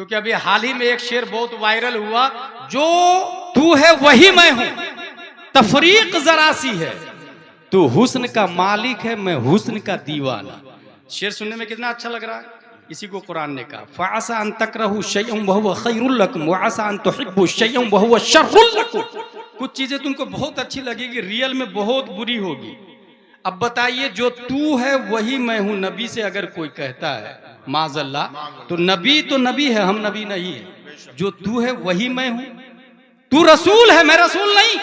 क्योंकि अभी हाल ही में एक शेर बहुत वायरल हुआ, जो तू है वही मैं हूं, तफरीक जरा सी है, तू हुस्न का मालिक है, मैं हुस्न का दीवाना। शेर सुनने में कितना अच्छा लग रहा है। इसी को कुरान ने कहा, फ़असा अन तकरहू शयअन वहुव खैरुल लकुम व असा अन तुहिब्बू शयअन वहुव शर्रुल लकुम। कुछ चीजें तुमको बहुत अच्छी लगेगी, रियल में बहुत बुरी होगी। अब बताइए, जो तू है वही मैं हूं, नबी से अगर कोई कहता है माज़ल्ला, तो नबी है, हम नबी नहीं है। जो तू है वही मैं हूं, तू रसूल है, मैं रसूल नहीं।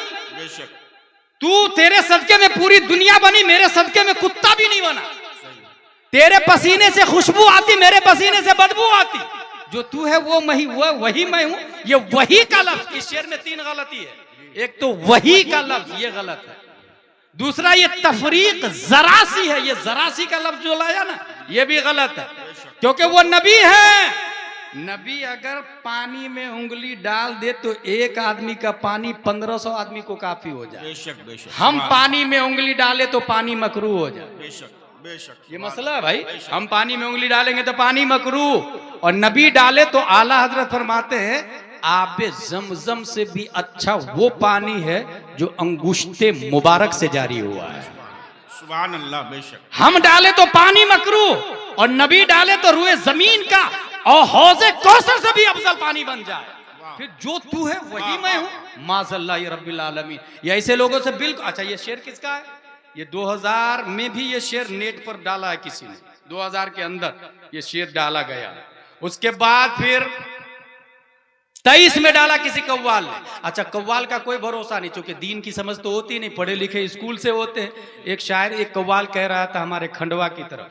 तू, तेरे सदके में पूरी दुनिया बनी, मेरे सदके में कुत्ता भी नहीं बना। तेरे पसीने से खुशबू आती, मेरे पसीने से बदबू आती। जो तू है वो वही मैं हूं। ये वही का लफ्ज, इस शेर में 3 गलती है। एक तो वही का लफ्ज, ये गलत है। दूसरा, ये तफरीक जरा सी है, ये जरा सी का लफ्ज जो लाया ना, ये भी गलत है, क्योंकि वो नबी है। नबी अगर पानी में उंगली डाल दे तो एक आदमी का पानी 1500 आदमी को काफी हो जाए। बेशक बेशक। हम पानी में उंगली डाले तो पानी मकरू हो जाए। बेशक बेशक, ये मसला है भाई। हम पानी में उंगली डालेंगे तो पानी मकरू, और नबी डाले तो आला हजरत फरमाते हैं आबे जमजम से भी अच्छा वो पानी है जो अंगुश्ते मुबारक से जारी हुआ है। सुभान अल्लाह। बेशक। हम डाले तो पानी मकरू, और नबी डाले तो रुए जमीन का और हौजे कौसर से भी अफजल पानी बन जाए। फिर जो तू है वही मैं हूं, माज़ल्ला ये रब्बिल आलमीन। ये ऐसे लोगों से बिल्कुल। अच्छा, ये शेर किसका है? ये 2000 में भी ये शेर नेट पर डाला है किसी ने, 2000 के अंदर ये शेर डाला गया। उसके बाद फिर 23 में डाला किसी कव्वाल ने। अच्छा, कव्वाल का कोई भरोसा नहीं, चूंकि दीन की समझ तो होती नहीं, पढ़े लिखे स्कूल से होते हैं। एक शायर, एक कव्वाल कह रहा था हमारे खंडवा की तरफ,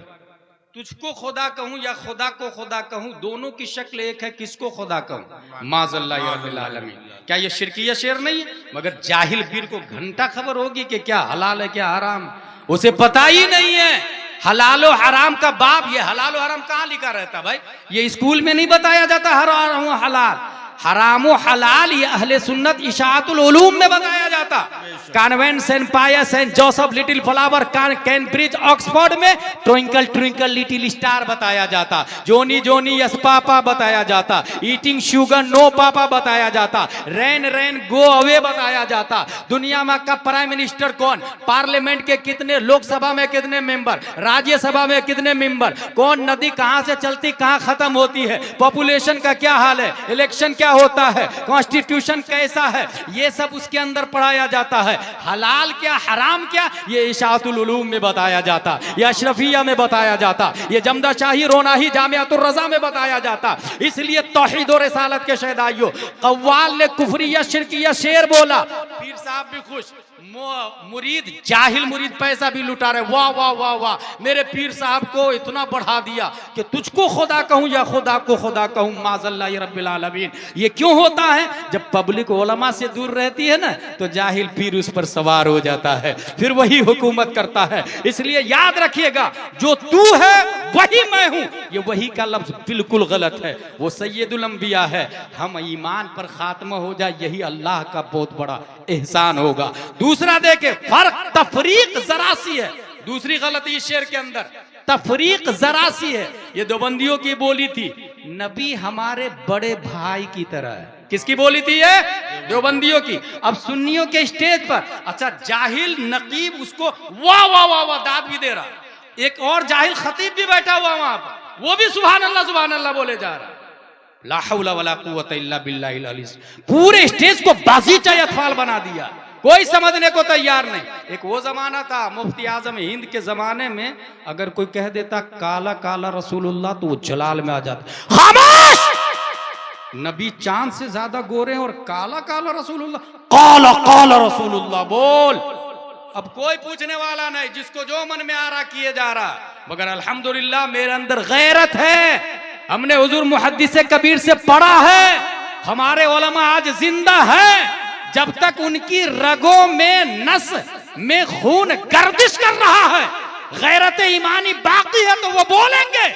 तुझको खुदा कहूं या खुदा को खुदा कहूं, दोनों की शक्ल एक है, किसको खुदा कहूं? माज़ल्ला या रब्बिल आलमीन। क्या ये शिरकिया शेर नहीं है? मगर जाहिल पीर को घंटा खबर होगी कि क्या हलाल है क्या हराम, उसे पता ही नहीं है। हलाल और हराम का बाप, ये हलाल और हराम कहाँ लिखा रहता भाई? ये स्कूल में नहीं बताया जाता हराम और हलाल, हराम और हलाल ये अहले सुन्नत इशाअतुल उलूम में बताया जाता। Convent Saint Pius, Saint Joseph, Little Flower, Cambridge, Oxford में ट्विंकल ट्विंकल लिटिल स्टार बताया जाता। जोनी जोनी यस पापा बताया जाता। ईटिंग शुगर नो पापा बताया जाता। रेन रेन गो अवे बताया जाता। दुनिया में का प्राइम मिनिस्टर कौन, पार्लियामेंट के कितने, लोकसभा में कितने मेंबर, राज्यसभा में कितने मेंबर, कौन नदी कहां से चलती कहां खत्म होती है, पॉपुलेशन का क्या हाल है, इलेक्शन क्या होता है, कॉन्स्टिट्यूशन कैसा है, ये सब उसके अंदर पढ़ाया जाता है। हलाल क्या हराम क्या, ये इशाअतुल उलूम में बताया जाता, ये अशरफिया में बताया जाता, ये जमदा शाही रोनाही जामियातुर रज़ा में बताया जाता। इसलिए तौहीद और रिसालत के शहदाइयों, कव्वाल ने कुफरिया शिरकिया शेर बोला, पीर साहब भी खुश, मुरीद जाहिल मुरीद पैसा भी लुटा रहे, वाह वाह वाह वाह, मेरे पीर साहब को इतना बढ़ा दिया कि तुझको खुदा कहूं या खुदा को खुदा कहूं, माज़ल्ला या रब्बिल आलमीन। ये क्यों होता है? जब पब्लिक उलमा से दूर रहती है ना, तो जाहिल पीर उस पर सवार हो जाता है, फिर वही हुकूमत करता है। इसलिए याद रखिएगा, जो तू है वही मैं हूं, ये वही का लफ्ज बिल्कुल गलत है। वो सैयदुल अंबिया है। हम ईमान पर खात्मा हो जाए, यही अल्लाह का बहुत बड़ा एहसान होगा। दूसरा देखे, फर्क तफरीक जरा सी है। दूसरी गलती इस शेर के अंदर, तफरीक जरा सी है। ये देवबंदियों की बोली थी, नबी हमारे बड़े भाई की तरह है। किसकी बोली थी ये? देवबंदियों की। अब सुन्नियों के स्टेज पर, अच्छा जाहिल नकीब उसको वाह वाह वाह वाह दाद भी दे रहा, एक और जाहिल खतीब भी बैठा हुआ वहां पर, वो भी सुभान अल्लाह बोले जा रहा। ला हौला वला कुव्वता इल्ला बिल्लाहिल अलीज़। पूरे स्टेज को बाजीचा अतफाल बना दिया, कोई समझने को तैयार नहीं। एक वो जमाना था, मुफ्ती आजम हिंद के जमाने में अगर कोई कह देता काला काला रसूलुल्लाह, तो वो जलाल में आ जाता। खामोश, नबी चांद से ज्यादा गोरे हैं और काला काला रसूलुल्लाह, काला काला रसूलुल्लाह बोल। अब कोई पूछने वाला नहीं, जिसको जो मन में आ रहा किए जा रहा। मगर अल्हम्दुलिल्लाह मेरे अंदर गैरत है, हमने हुजूर मुहद्दिस कबीर से पढ़ा है, हमारे उलमा आज जिंदा है। जब तक उनकी रगों में नस में खून गर्दिश कर रहा है, गैरत ईमानी बाकी है, तो वो बोलेंगे।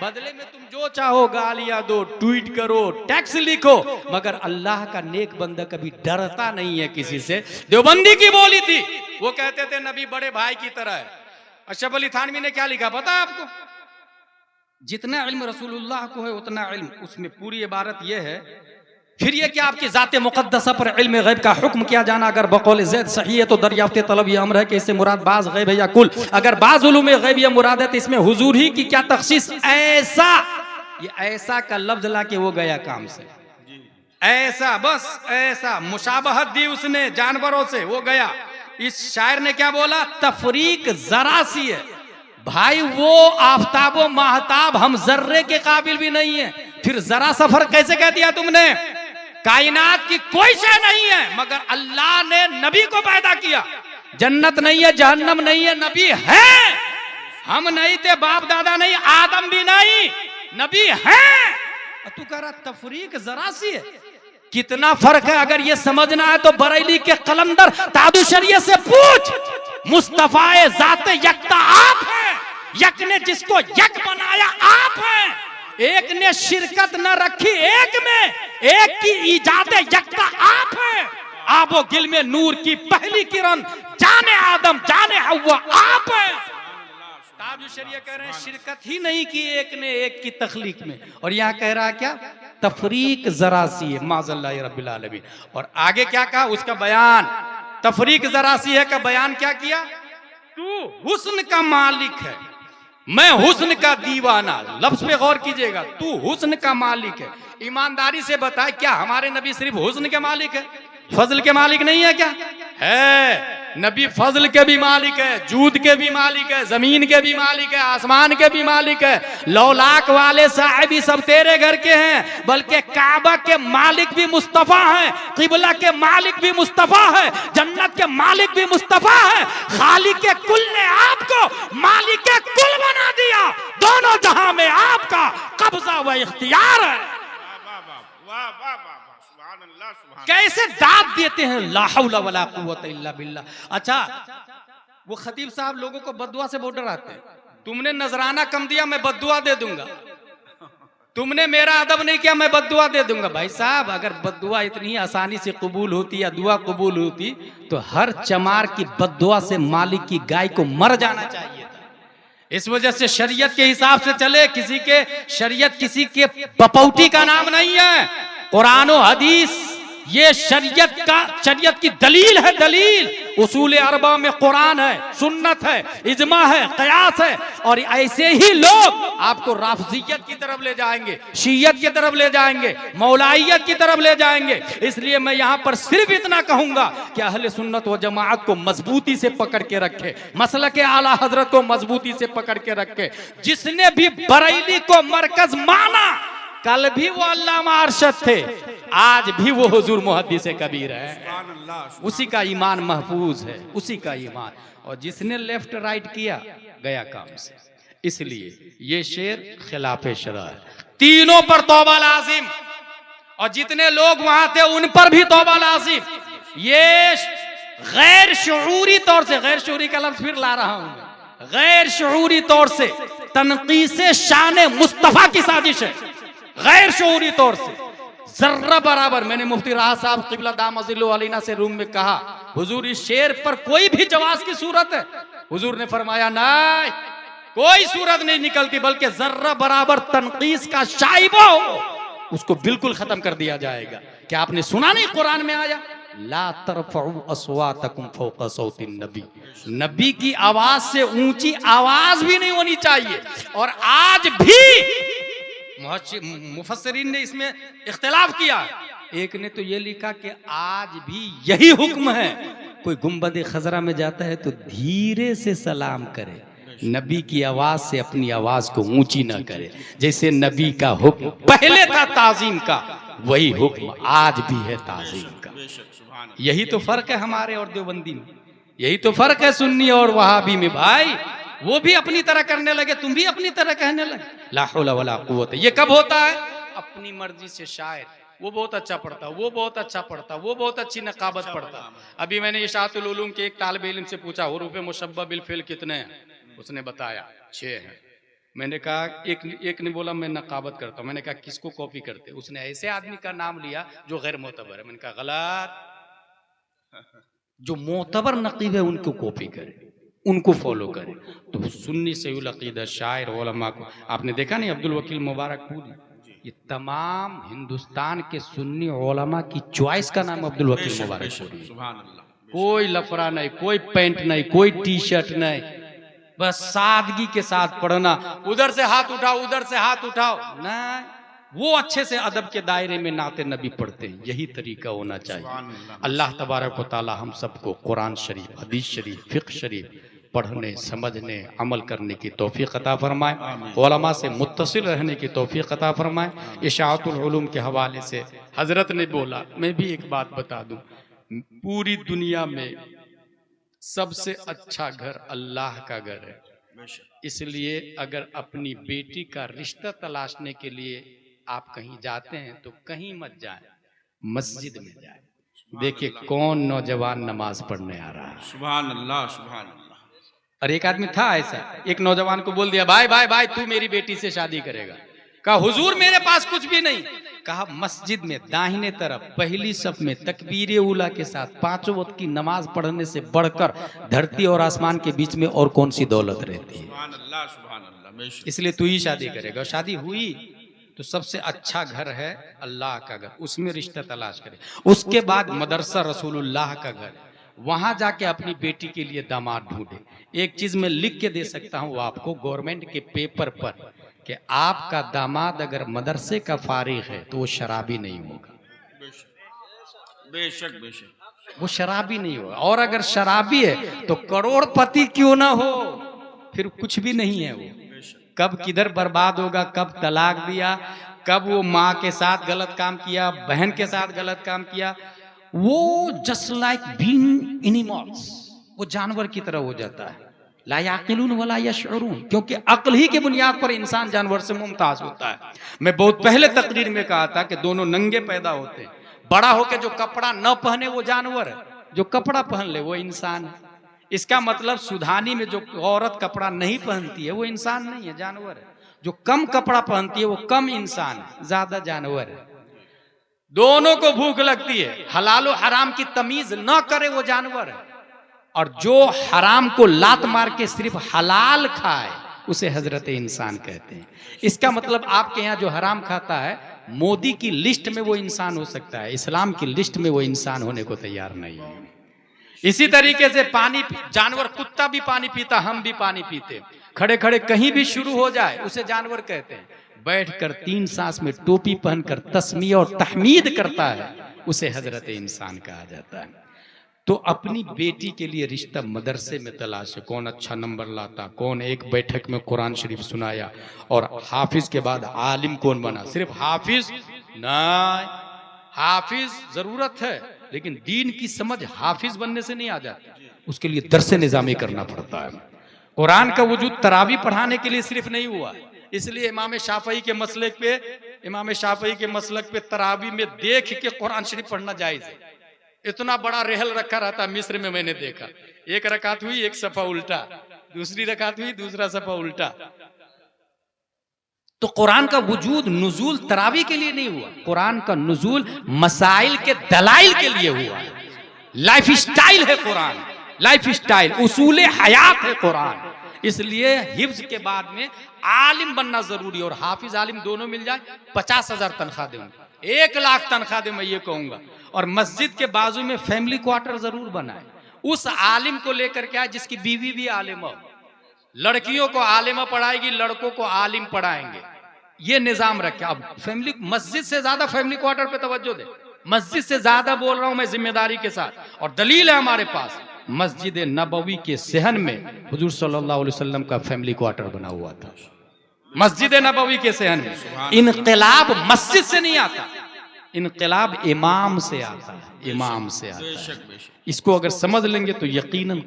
बदले में तुम जो चाहो गालियां दो, ट्वीट करो, टैक्स लिखो, मगर अल्लाह का नेक बंदा कभी डरता नहीं है किसी से। देवबंदी की बोली थी, वो कहते थे नबी बड़े भाई की तरह है। अशरफ अली थानवी ने क्या लिखा पता है आपको? जितना इल्म रसूलुल्लाह को है उतना इल्म, उसमें पूरी इबारत यह है। फिर ये क्या आपकी ज़ाते मुक़द्दसा पर इल्म गैब का हुक्म किया जाना अगर बकौल ज़ैद सही है तो दरियाफ्त तलब यह अमर है कि इससे मुराद बाज़ गैब है या कुल। अगर बाज़ उलूम गैब या मुराद है तो इसमें हुजूर ही की क्या तखसीस। ऐसा, ये ऐसा का लफ्ज ला के वो गया काम से, ऐसा बस ऐसा मुशाबहत दी उसने जानवरों से, वो गया। इस शायर ने क्या बोला, तफरीक जरा सी है भाई, वो आफताबो महताब हम जर्रे के काबिल भी नहीं है। फिर जरा सफर कैसे कह दिया तुमने? कायनात की कोई शय नहीं है मगर अल्लाह ने नबी को पैदा किया। जन्नत नहीं है, जहन्नम नहीं है, नबी है। हम नहीं थे, बाप दादा नहीं, आदम भी नहीं, नबी है। तू कह रहा तफरीक जरा सी है, कितना फर्क है। अगर ये समझना है तो बरेली के कलंदर तादुशरिये से पूछ। मुस्तफाए ज़ाते यकता आप हैं, यक ने जिसको यक बनाया आप हैं। एक ने शिरकत न रखी एक में, एक की ईजाद यकता आप हैं। आबो गिल में नूर की पहली किरण, जाने आदम जाने हव्वा आप हैं। ताजुशरिया कह रहे हैं शिरकत ही नहीं की एक ने एक की तखलीक में, और यहाँ कह रहा है क्या, तफरीक जरा सी है माज़ल्लाह रब्बिल आलमीन। और आगे क्या कहा उसका बयान, तफरीक जरा सी है का बयान क्या किया, तू हुस्न का मालिक है, मैं हुस्न का दीवाना। लफ्ज पे गौर कीजिएगा, तू हुस्न का मालिक है। ईमानदारी से बताए क्या हमारे नबी सिर्फ हुस्न के मालिक है, फजल के मालिक नहीं है क्या? है, नबी फजल के भी मालिक है, जूद के भी मालिक है, जमीन के भी मालिक है, आसमान के भी मालिक है। लौलाक वाले साहिबी सब तेरे घर के हैं, बल्कि काबा के मालिक भी मुस्तफा है, किबला के मालिक भी मुस्तफा है, जन्नत के मालिक भी मुस्तफा है। खालिक के कुल ने आपको मालिक के कुल बना दिया। दोनों जहां में आपका कब्जा व इख्तियार है। कैसे दाद देते हैं, ला हौला वला कुव्वता इल्ला बिल्लाह। अच्छा, वो खतीब साहब लोगों को बद्दुआ से बहुत डराते हैं। तुमने नजराना कम दिया मैं बद्दुआ दे दूंगा, तुमने मेरा अदब नहीं किया मैं बद्दुआ दे दूंगा। भाई साहब, अगर बद्दुआ इतनी आसानी से कबूल होती या दुआ कबूल होती तो हर चमार की बद्दुआ से मालिक की गाय को मर जाना चाहिए था। इस वजह से शरीयत के हिसाब से चले, किसी के शरीयत किसी के बपौटी का नाम नहीं है। कुरान और हदीस ये शरीयत की दलील है, दलील। उसूल अरबा में कुरान है, सुन्नत है, इजमा है, कयास है। और ऐसे ही लोग आपको राफजियत की तरफ ले जाएंगे, शियत की तरफ ले जाएंगे, मौलाइयत की तरफ ले जाएंगे। इसलिए मैं यहाँ पर सिर्फ इतना कहूंगा कि अहले सुन्नत व जमाअत को मजबूती से पकड़ के रखे, मसलक आला हजरत को मजबूती से पकड़ के रखे। जिसने भी बरेली को मरकज माना, कल भी वो अल्लामा अरशद थे, आज भी वो हुजूर मुहद्दिस कबीर है। उसी का ईमान महफूज है, उसी का ईमान। और जिसने लेफ्ट राइट किया गया काम से। इसलिए ये शेर खिलाफे शरा है। तीनों पर तौबा लाजिम, और जितने लोग वहां थे उन पर भी तौबा लाजिम। ये गैर शऊरी तौर से, गैर शऊरी का लफ्ज फिर ला रहा हूं, गैर शऊरी तौर से तनकीसे शान मुस्तफा की साजिश है। गैर शऊरी तौर से जर्रा बराबर। मैंने मुफ्ती राह साहब क़िबला दामजिल्लु अलैना से रूम में कहा, हुजूर इस शेर पर कोई भी जवाज की सूरत है? हुजूर ने फरमाया नहीं, कोई सूरत नहीं निकलती, बल्कि जर्रा बराबर तनकीस का शाइबा हो उसको बिल्कुल खत्म कर दिया जाएगा। क्या आपने सुना नहीं कुरान में आया, ला तरफउ अस्वातकुम फौका सौतिन नबी, नबी की आवाज से ऊंची आवाज भी नहीं होनी चाहिए। और आज भी मुफस्सिरीन ने इसमें इख्तिलाफ किया। एक ने तो ये लिखा कि आज भी यही हुक्म है, कोई गुंबद खजरा में जाता है तो धीरे से सलाम करे, नबी की आवाज से अपनी आवाज को ऊंची ना करे। जैसे नबी का हुक्म पहले था ताजीम का, वही हुक्म आज भी है ताजीम का। यही तो फर्क है हमारे और देवबंदी में, यही तो फर्क है सुन्नी और वहाबी में। भाई वो भी अपनी तरह करने लगे, तुम भी अपनी तरह कहने लगे। ला हौला वला कुव्वत। ये कब होता है? अपनी मर्जी से शायर, वो बहुत अच्छा पढ़ता, वो बहुत अच्छा पढ़ता, वो बहुत अच्छी नकाबत पढ़ता। अभी मैंने इशाअतुल उलूम के एक तालिब इल्म से पूछा हुरूफ मुशब्बह बिल फिल कितने हैं? उसने बताया 6 हैं। मैंने कहा एक ने बोला मैं नकाबत करता हूँ। मैंने कहा किसको कॉपी करते? उसने ऐसे आदमी का नाम लिया जो गैर मोतबर है। मैंने कहा गलत, जो मोतबर नकीब है उनको कॉपी करे। उनको फॉलो करें। तो सुन्नी सयूल अकीदा शायर उलमा को आपने देखा नहीं, अब्दुल वकील मुबारकपुरी, ये तमाम हिंदुस्तान के सुन्नी उलमा की चॉइस का नाम अब्दुल वकील बेशक मुबारकपुरी। सुभान अल्लाह। कोई लफड़ा नहीं, कोई पैंट नहीं, कोई टी शर्ट नहीं, बस सादगी के साथ पढ़ना। उधर से हाथ उठाओ, उधर से हाथ उठाओ, नहीं, वो अच्छे से अदब के दायरे में नाते नबी पढ़ते हैं। यही तरीका होना चाहिए। अल्लाह तबारक व तआला हम सबको कुरान शरीफ, हदीस शरीफ, फिक्र शरीफ पढ़ने, समझने, अमल करने की तौफीक अता फरमाए। उलमा से मुत्तसिल रहने की तौफीक अता फरमाए। इशाअतुल उलूम के हवाले से हजरत ने बोला, मैं भी एक बात बता दूं, पूरी दुनिया में सबसे अच्छा घर अल्लाह का घर है। इसलिए अगर अपनी बेटी का रिश्ता तलाशने के लिए आप कहीं जाते हैं तो कहीं मत जाएं, मस्जिद में जाएं। देखिए कौन नौजवान नमाज पढ़ने आ रहा है। सुभान अल्लाह, सुभान अल्लाह। और एक आदमी था ऐसा, एक नौजवान को बोल दिया, भाई भाई भाई तू मेरी बेटी से शादी करेगा। कहा हुजूर मेरे पास कुछ भी नहीं। कहा मस्जिद में दाहिने तरफ पहली सफ में तकबीर उला के साथ 5 वक्त की नमाज पढ़ने से बढ़कर धरती और आसमान के बीच में और कौन सी दौलत रहती है। सुभान अल्लाह, सुभान अल्लाह। इसलिए तू ही शादी करेगा। शादी हुई तो सबसे अच्छा घर है अल्लाह का घर, उसमें रिश्ता तलाश करे। उसके बाद मदरसा रसूलुल्लाह का घर, वहां जाके अपनी बेटी के लिए दामाद ढूंढे। एक चीज मैं लिख के दे सकता हूँ आपको गवर्नमेंट के पेपर पर कि आपका दामाद अगर मदरसे का फारिग है तो वो शराबी नहीं होगा। बेशक बेशक वो शराबी नहीं होगा। और अगर शराबी है तो करोड़पति क्यों ना हो, फिर कुछ भी नहीं है वो। कब किधर बर्बाद होगा, कब तलाक दिया, कब वो माँ के साथ गलत काम किया, बहन के साथ गलत काम किया, वो जस्ट लाइक बीइंग एनिमल्स, वो जानवर की तरह हो जाता है। ला याकिलून वला यशऊरून, क्योंकि अक्ल ही के बुनियाद पर इंसान जानवर से मुमताज होता है। मैं बहुत पहले तकरीर में कहा था कि दोनों नंगे पैदा होते हैं। बड़ा होके जो कपड़ा न पहने वो जानवर है, जो कपड़ा पहन ले वो इंसान है। इसका मतलब सुधानी में जो औरत कपड़ा नहीं पहनती है वो इंसान नहीं है, जानवर है। जो कम कपड़ा पहनती है वो कम इंसान है, ज्यादा जानवर है। दोनों को भूख लगती है, हलाल और हराम की तमीज न करे वो जानवर है। और जो हराम को लात मार के सिर्फ हलाल खाए उसे हजरत इंसान कहते हैं। इसका मतलब आपके यहाँ जो हराम खाता है मोदी की लिस्ट में वो इंसान हो सकता है, इस्लाम की लिस्ट में वो इंसान होने को तैयार नहीं है। इसी तरीके से पानी जानवर, कुत्ता भी पानी पीता, हम भी पानी पीते। खड़े खड़े कहीं भी शुरू हो जाए उसे जानवर कहते हैं। बैठकर 3 सांस में टोपी पहनकर तस्मीह और तहमीद करता है उसे हजरत इंसान कहा जाता है। तो अपनी बेटी के लिए रिश्ता मदरसे में तलाश है। कौन अच्छा नंबर लाता, कौन एक बैठक में कुरान शरीफ सुनाया, और हाफिज के बाद आलिम कौन बना। सिर्फ हाफिज नहीं, हाफिज जरूरत है लेकिन दीन की समझ हाफिज बनने से नहीं आ जाती, उसके लिए दरसे निजामी करना पड़ता है। कुरान का वजूद तरावी पढ़ाने के लिए सिर्फ नहीं हुआ, इसलिए इमाम शाफई के मसलक पे तरावी में देख के कुरान शरीफ पढ़ना जायज है। इतना बड़ा रेहल रखा रहता मिस्र में, मैंने देखा। एक रकात हुई, एक सफा उल्टा, दूसरी रकात हुई, दूसरा सफा उल्टा। तो कुरान का वजूद नुजूल तरावी के लिए नहीं हुआ, कुरान का नुजूल मसाइल के दलाइल के लिए हुआ। लाइफ स्टाइल है कुरान, लाइफ स्टाइल, उसूल हयात है कुरान। इसलिए हिफ्ज के बाद में आलिम बनना जरूरी, और हाफिज आलिम दोनों मिल जाए 50,000 तनख्वाह दूंगा, 1 लाख तनख्वाह दे, मैं ये कहूंगा। और मस्जिद के बाजू में फैमिली क्वार्टर जरूर बनाए। उस आलिम को लेकर के आए जिसकी बीवी भी आलिम हो। लड़कियों को आलिमा पढ़ाएगी, लड़कों को आलिम पढ़ाएंगे, ये निजाम रखे। अब फैमिली, मस्जिद से ज्यादा फैमिली क्वार्टर पे तवज्जो दे। मस्जिद से ज्यादा बोल रहा हूं मैं जिम्मेदारी के साथ, और दलील है हमारे पास। मस्जिद नबवी के सहन में हुजूर सल्लल्लाहु अलैहि वसल्लम का फैमिली क्वार्टर बना हुआ था। मस्जिद नबवी के सहन में। इनकलाब मस्जिद से नहीं आता, इनकलाब इमाम से आता है, इमाम से आता है। इसको अगर समझ लेंगे तो यकीनन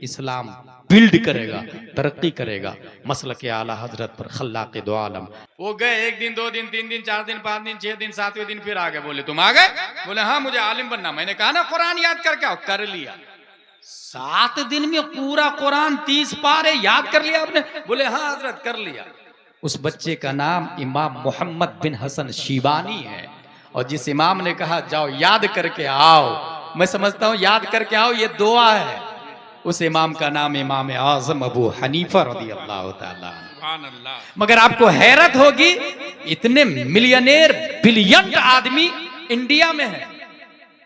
इस्लाम बिल्ड करेगा, तरक्की करेगा। मसलक आला हजरत पर खल्लाक़ दो आलम। वो गए 1 दिन 2 दिन 3 दिन 4 दिन 5 दिन 6 दिन 7वें दिन फिर आ गए। बोले तुम आ गए? बोले हाँ मुझे आलिम बनना। मैंने कहा ना कुरान याद करके आओ। कर लिया 7 दिन में पूरा कुरान 30 पारे याद कर लिया आपने? बोले हाँ हजरत कर लिया। उस बच्चे का नाम इमाम मोहम्मद बिन हसन शीबानी है। और जिस इमाम ने कहा जाओ याद करके आओ, मैं समझता हूं याद करके आओ ये दुआ है। उस इमाम का नाम इमाम आजम अबू हनीफा रज़ियल्लाहु ताला। सुभान अल्लाह। मगर आपको हैरत होगी, इतने मिलियनेयर बिलियन आदमी इंडिया में है,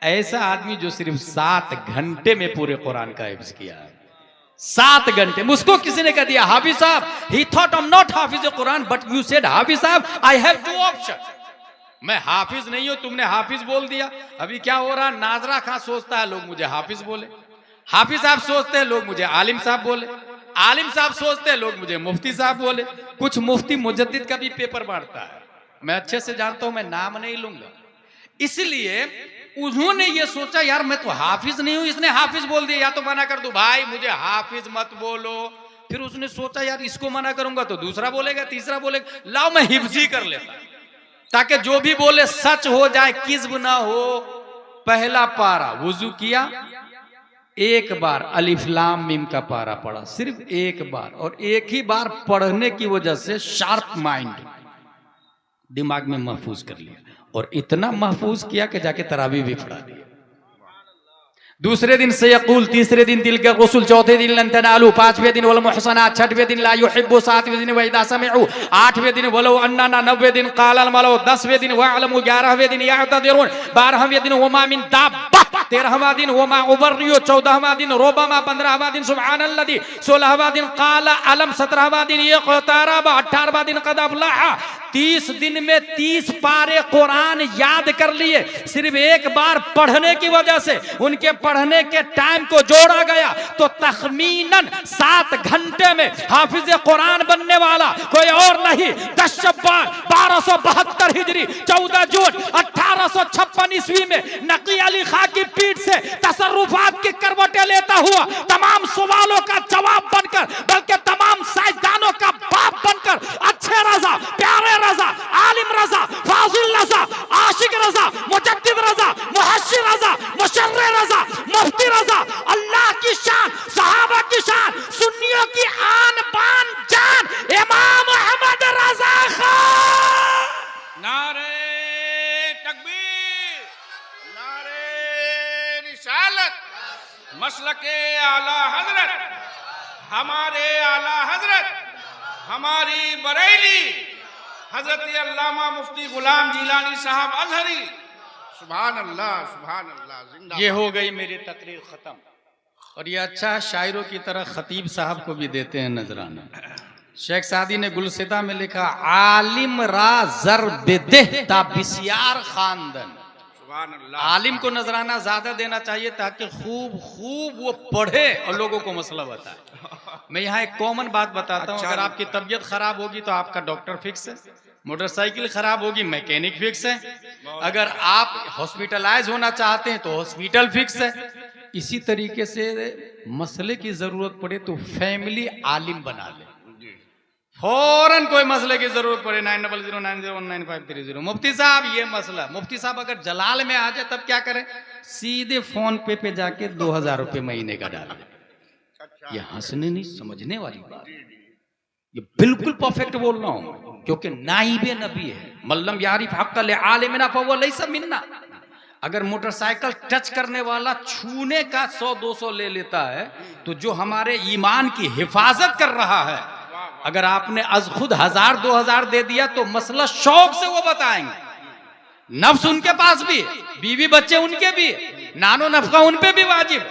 ऐसा आदमी जो सिर्फ 7 घंटे में पूरे कुरान का हिफ्ज किया है। 7 घंटे। मुझको किसी ने कह दिया हाफिज साहब, he thought I am not हाफिज कुरान बट यू सेड हाफिज साहब आई हैव 2 ऑप्शन। मैं हाफिज नहीं हूं, तुमने हाफिज बोल दिया। अभी क्या हो रहा, नाजरा खां सोचता है लोग मुझे हाफिज बोले, हाफिज साहब सोचते हैं लोग मुझे आलिम साहब बोले, आलिम साहब सोचते हैं लोग मुझे मुफ्ती साहब बोले। कुछ मुफ्ती मुजद्दिद का भी पेपर बांटता है, मैं अच्छे से जानता हूं, मैं नाम नहीं लूंगा। इसलिए उन्होंने ये सोचा यार मैं तो हाफिज नहीं हूं, इसने हाफिज बोल दिया, या तो मना कर दूं भाई मुझे हाफिज मत बोलो। फिर उसने सोचा यार इसको मना करूंगा तो दूसरा बोलेगा, तीसरा बोलेगा, लाओ मैं हिफ्ज ही कर लेता ताकि जो भी बोले सच हो जाए, किज़्ब ना हो। पहला पारा वुजू किया, एक बार अलिफ लाम मीम का पारा पढ़ा, सिर्फ एक बार, और एक ही बार पढ़ने की वजह से शार्प माइंड दिमाग में महफूज कर लिया, और इतना महफूज किया कि जाके तरावी भी पढ़ा दिया। दूसरे दिन से यकूल, तीसरे दिन दिल का गुस्ल, चौथे दिन लन तनालू, 5वें दिन वल मुहसनात, 6वें दिन ला युहिब्बु, 7वें दिन वइदा समिउ, 8वें दिन वलो अन्ना, 9वें दिन कालल मलो, 10वें दिन वअलमु, 11वें दिन यातदिरुन, 12वें दिन वमा मिन दाब्बा, 13वां दिन वमा उबर्रियो, 14वां दिन रोबमा, 15वां दिन सुब्हानल्लाजी, 16वां दिन काला अलम, 17वां दिन यक़तारब, 18वां दिन क़द अफ़लह। 30 दिन में 30 पारे कुरान याद कर लिए, सिर्फ एक बार पढ़ने की वजह से। उनके पढ़ने के टाइम को जोड़ा गया तो तखमीनन 7 घंटे में हाफिज कुरान बनने वाला कोई और नहीं। 10 शब्बान 1272 हिजरी, 14 जून 1856 ईस्वी में नकी अली खां की पीठ से तसर्रुफात की करवटें लेता हुआ, तमाम सवालों का जवाब बनकर, बल्कि तमाम साइंसदानों का बाप बनकर, अच्छे रजा, प्यारे रजा, आलिम रजा, फाजिल रजा, आशिक रजा, मुजद्दिद रजा, मुहस्सिन रजा, मुशर्रिह रजा, मुफ्ती रजा, अल्लाह की शान, सहाबा की शान, सुन्नियों की आन बान जान, इमाम अहमद रजा खान। नारे तकबीर, नारे रिसालत, मसलके आला हजरत, हमारे आला हजरत, हमारी बरेली हजरत अल्लामा मुफ्ती गुलाम जिलानी साहब अजहरी। सुभान अल्लाह, सुभान अल्लाह, जिंदा। ये हो गई मेरी तकरीर खत्म। और ये अच्छा शायरों की तरह खतीब साहब को भी देते हैं नजराना। शेख सादी ने गुलसिदा में लिखा, आलिम रा जर बेदेह ता बिसियार खानदन। सुभान अल्लाह। आलिम को नजराना ज्यादा देना चाहिए ताकि खूब खूब वो पढ़े और लोगों को मसला बताए। मैं यहाँ एक कॉमन बात बताता हूँ, अगर आपकी तबीयत खराब होगी तो आपका डॉक्टर फिक्स है, मोटरसाइकिल खराब होगी मैकेनिक फिक्स है, अगर आप हॉस्पिटलाइज होना चाहते हैं तो हॉस्पिटल फिक्स है। इसी तरीके से मसले की जरूरत पड़े तो फैमिली आलिम बना ले, फौरन कोई मसले की जरूरत पड़े 9009019530, मुफ्ती साहब ये मसला। मुफ्ती साहब अगर जलाल में आ जाए तब क्या करें, सीधे फोन पे जाके 2000 रुपये महीने का डाल दे। ये हंसने नहीं, समझने वाली बात, ये बिल्कुल परफेक्ट बोल रहा हूं, क्योंकि नाइबे नबी है। मल्लम यारिफ हक़्क़ल आलिमिना फहुव लैसा मिन्ना। अगर मोटरसाइकिल टच करने वाला छूने का 100-200 ले लेता है तो जो हमारे ईमान की हिफाजत कर रहा है, अगर आपने अज खुद 1000-2000 दे दिया तो मसला शौक से वो बताएंगे। नफ्स उनके पास भी, बीवी बच्चे उनके भी, नानो नफका उन पे भी वाजिब।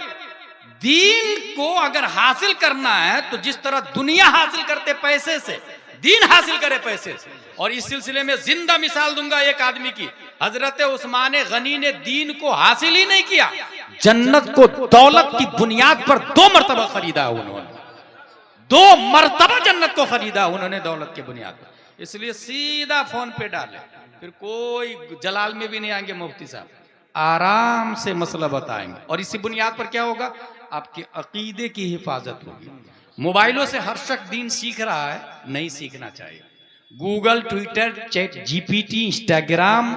दीन को अगर हासिल करना है तो जिस तरह दुनिया हासिल करते पैसे से, दीन हासिल करे पैसे से। और इस सिलसिले में जिंदा मिसाल दूंगा एक आदमी की, हजरत उस्मान गनी ने दीन को हासिल ही नहीं किया, जन्नत को दौलत की बुनियाद पर 2 मरतबा खरीदा उन्होंने, 2 मरतबा जन्नत को खरीदा उन्होंने दौलत की बुनियाद पर। इसलिए सीधा फोन पे डाले, फिर कोई जलाल में भी नहीं आएंगे मुफ्ती साहब, आराम से मसला बताएंगे। और इसी बुनियाद पर क्या होगा, आपके अकीदे की हिफाजत होगी। मोबाइलों से हर शख्स दीन सीख रहा है, नहीं सीखना चाहिए। Google, Twitter, chat GPT, Instagram,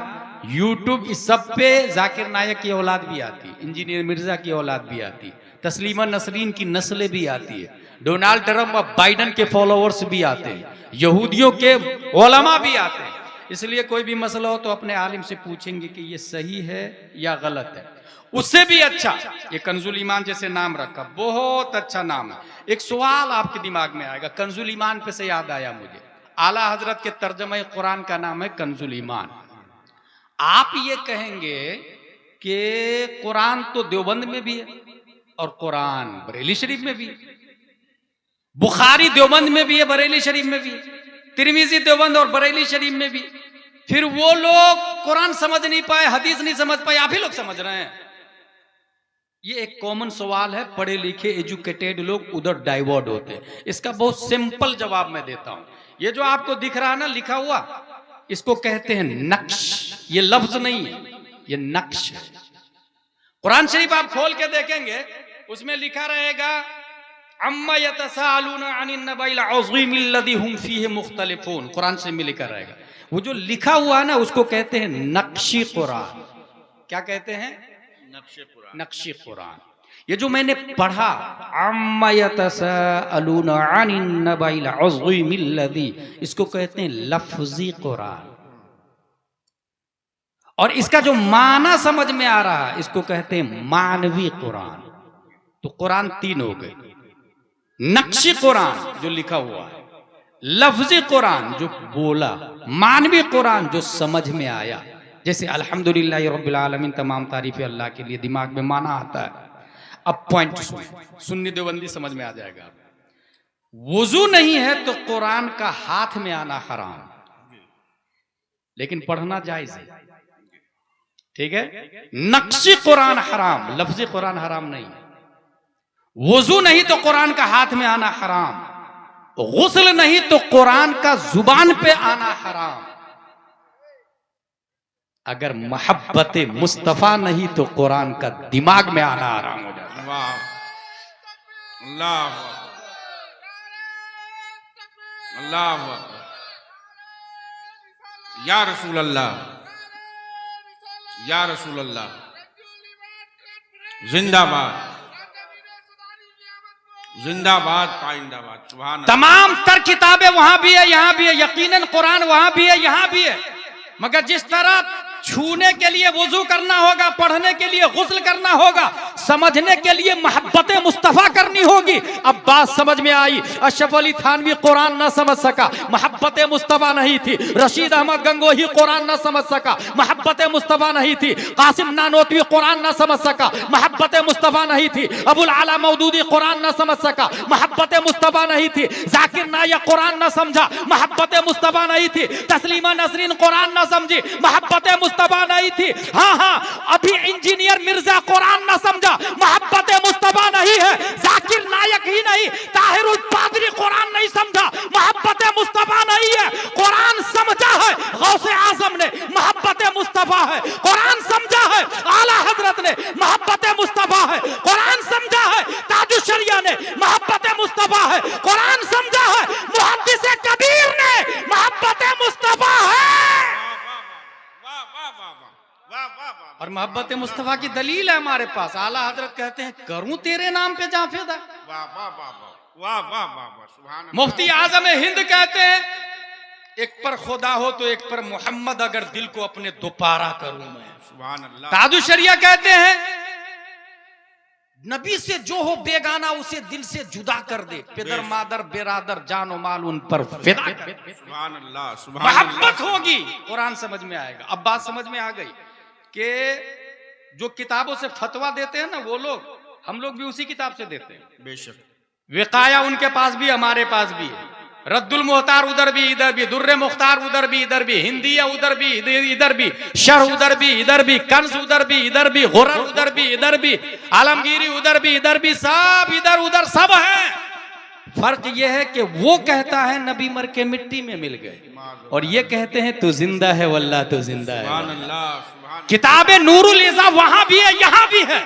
YouTube, इस सब पे जाकिर नायक की औलाद भी आती, इंजीनियर मिर्जा की औलाद भी आती, तस्लीमा नसरीन की नस्लें भी आती है, डोनाल्ड ट्रंप और बाइडन के फॉलोअर्स भी आते हैं, यहूदियों के उलमा भी आते हैं। इसलिए कोई भी मसला हो तो अपने आलिम से पूछेंगे कि ये सही है या गलत है। उससे भी अच्छा ये कंजुल ईमान जैसे नाम रखा, बहुत अच्छा नाम है। एक सवाल आपके दिमाग में आएगा, कंजुल ईमान पे से याद आया मुझे, आला हजरत के तर्जमे कुरान का नाम है कंजुल ईमान। आप ये कहेंगे कि कुरान तो देवबंद में भी है और कुरान बरेली शरीफ में भी है, बुखारी देवबंद में भी है, बरेली शरीफ में भी है, तिरमिजी देवबंद और बरेली शरीफ में भी। फिर वो लोग कुरान समझ नहीं पाए, हदीस नहीं समझ पाए, आप ही लोग समझ रहे हैं। ये एक कॉमन सवाल है, पढ़े लिखे एजुकेटेड लोग उधर डाइवर्ट होते हैं। इसका बहुत सिंपल जवाब मैं देता हूं। ये जो आपको दिख रहा है ना लिखा हुआ, इसको कहते हैं नक्श। ये लफ्ज नहीं है, ये नक्श है। कुरान शरीफ आप खोल के देखेंगे, उसमें लिखा रहेगा अम्मा यतसाअलूना अनिन नबइल अज़ीम अल्लज़ी हुम फीहि मुख्तलिफून। कुरान शरीफ में लिखा रहेगा। वो जो लिखा हुआ है ना उसको कहते हैं नक्शी कुरान। क्या कहते हैं? नक्शी कुरान। ये जो मैंने पढ़ा अम्मा यतसाअलूना अनिन नबइल अज़ीम अल्लज़ी, इसको कहते हैं लफ्जी कुरान। और इसका जो माना समझ में आ रहा है इसको कहते हैं मानवी कुरान। तो कुरान तीन हो गए, नक्शी कुरान जो लिखा हुआ है, लफ्जी कुरान जो बोला, मानवी कुरान जो समझ में आया। जैसे अल्हम्दुलिल्लाह रब्बिल आलमीन, तमाम तारीफें अल्लाह के लिए, दिमाग में माना आता है। अब पॉइंट सुन्नी देवबंदी समझ में आ जाएगा। वुजू नहीं है तो कुरान का हाथ में आना हराम, लेकिन पढ़ना जायज है, ठीक है। नक्शी कुरान हराम, लफ्जी कुरान हराम नहीं है। वुजू नहीं तो कुरान का हाथ में आना हराम, गुस्ल नहीं तो कुरान का जुबान पे आना हराम। अगर मोहब्बत मुस्तफा नहीं तो कुरान का दिमाग में आना हराम हो जाता है। वाह, अल्लाह अल्लाह, या रसूल अल्लाह, या रसूल अल्लाह, जिंदाबाद जिंदाबाद पाइंदाबाद। सुभान अल्लाह। तमाम तर किताबें वहां भी है, यहां भी है, यकीनन कुरान वहां भी है, यहां भी है। मगर जिस तरह छूने के लिए वुजू करना होगा, पढ़ने के लिए गुस्ल करना होगा, समझने के लिए मोहब्बत मुस्तफा करनी होगी। अब बात समझ में आई। अशरफ अली थानवी कुरान ना समझ सका, मोहब्बत मुस्तफा नहीं थी। रशीद अहमद गंगोही कुरान ना समझ सका, मोहब्बत मुस्तफा नहीं थी। कासिम नानोतवी कुरान ना समझ सका, मोहब्बत मुस्तफा नहीं थी। अबुल आला मौदूदी कुरान ना समझ सका, मोहब्बत मुस्तफा नहीं थी। जाकिर नायक कुरान ना समझा, मोहब्बत मुस्तफा नहीं थी। तस्लीमा नसरीन कुरान ना समझी, मोहब्बत मुस्तफा नहीं थी। हाँ हाँ, अभी इंजीनियर मिर्जा कुरान ना समझा, मोहब्बत मुस्तफा नहीं है। जाकिर नायक ही नहीं, ताहिरुल पादरी कुरान नहीं समझा, मोहब्बत मुस्तफा नहीं है। कुरान समझा है गौसे आजम ने, मोहब्बत मुस्तफा है। कुरान समझा है आला हजरत ने, मोहब्बत मुस्तफा है। कुरान समझा है ताजुश शरिया ने, मोहब्बत मुस्तफा है। कुरान समझा है मुहद्दिस कबीर ने, मोहब्बत मुस्तफा है। और मोहब्बत मुस्तफा की दलील है हमारे पास। आला हजरत कहते हैं करूं तेरे नाम पे जाफेदा। मुफ्ती आजम हिंद कहते हैं एक पर खुदा हो तो एक पर मोहम्मद, अगर दिल को अपने दोपारा करूं मैं। सुभान अल्लाह। ताजुश शरिया कहते हैं नबी से जो हो बेगाना उसे दिल से जुदा कर दे, पिदर मादर बेरादर जानो माल उन पर फिदा। सुभान अल्लाह, सुभान मोहब्बत होगी, कुरान समझ में आएगा। अब बात समझ में आ गई कि जो किताबों से फतवा देते हैं ना वो लोग, हम लोग भी उसी किताब से देते हैं। बेशक विकाया उनके पास भी, हमारे पास भी है। रद्दुल मुख्तार उधर भी इधर भी, दुर्रे मुख्तार उधर भी इधर भी, हिंदिया उधर भी इधर भी, शरह उधर भी इधर भी, कंज उधर भी इधर भी, गुरर उधर भी इधर भी, आलमगीरी उधर भी इधर भी, सब इधर उधर सब है। फर्क यह है कि वो कहता है नबी मर के मिट्टी में मिल गए, और ये कहते हैं तू जिंदा है वल्लाह तू जिंदा है। सुभान अल्लाह, सुभान किताबे नूरुल इज़ा वहां भी है, यहां भी है।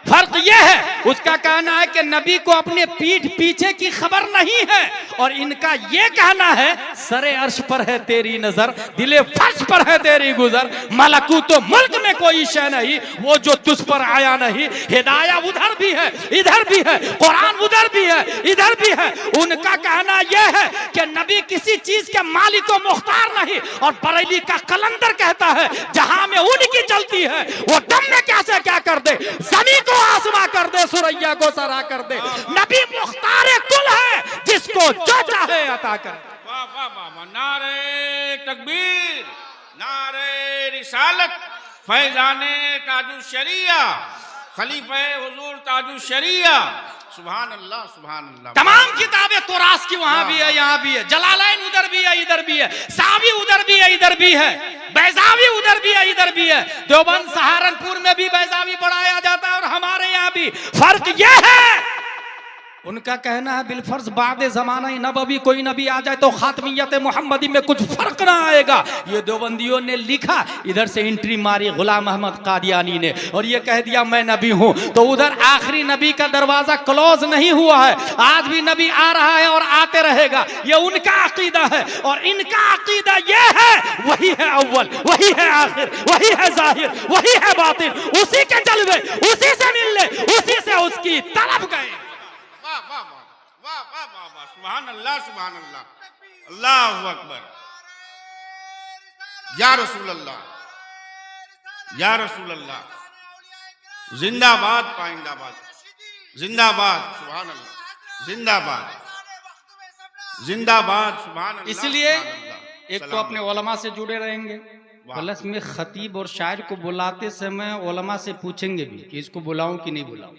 फर्क यह है, उसका कहना है कि नबी को अपने पीठ पीछे की खबर नहीं है, और इनका यह कहना है सरे अर्श पर है तेरी नजर, दिले फर्श पर है तेरी गुजर, मलकूतो मुल्क में कोई शय नहीं वो जो तुझ पर आया नहीं। हिदाया उधर भी है इधर भी है, कुरान उधर भी है इधर भी है। उनका कहना यह है कि नबी किसी चीज के मालिक को मुख्तार नहीं, और बरेली का कलंदर कहता है जहां में उनकी चलती है वो दम में कैसे क्या कर दे, जमीन को आसमां कर दे, सुरैया को सरा कर दे। नबी मुख्तार कुल है, जिसको जो चाहे अता कर। वाह वाह वाह वाह, नारे तकबीर, नारे रिसालत, फैजाने ताजु शरिया, खलीफे हुजूर ताजु शरिया। सुभान अल्लाह सुभान अल्लाह। तमाम किताबें तोरास की वहां भी है यहाँ भी है, जलालैन उधर भी है इधर भी है, सावी उधर भी है इधर भी है, बैजावी उधर भी है इधर भी है। देवबंद सहारनपुर में भी बैजावी पढ़ाया जाता है और हमारे यहाँ भी। फर्क यह है, उनका कहना है बिलफर्ज बाद जमाना नबवी कोई नबी आ जाए तो खातमियत मोहम्मदी में कुछ फर्क ना आएगा। ये देवबंदियों ने लिखा, इधर से एंट्री मारी गुलाम अहमद कादियानी ने, और ये कह दिया मैं नबी हूं। तो उधर आखिरी नबी का दरवाजा क्लोज नहीं हुआ है, आज भी नबी आ रहा है और आते रहेगा। ये उनका अकीदा है, और इनका अकीदा ये है वही है अव्वल, वही है आखिर, वही है जाहिर, वही है बातिन, उसी के जलवे, उसी से मिलने, उसी से उसकी तलब गए। वाह वाह वाह वाह वाह वाह वाह, सुभान अल्लाह सुभान अल्लाह, अल्लाहु अकबर। या रसूल अल्लाह, या रसूल अल्लाह, जिंदाबाद पाइंदाबाद, जिंदाबाद सुभान अल्लाह, जिंदाबाद जिंदाबाद सुभान अल्लाह। इसलिए सुभान अल्लाह। एक तो अपने उलमा से जुड़े रहेंगे, प्लस में खतीब और शायर को बुलाते समय उलमा से पूछेंगे भी कि इसको बुलाऊं कि नहीं बुलाऊं।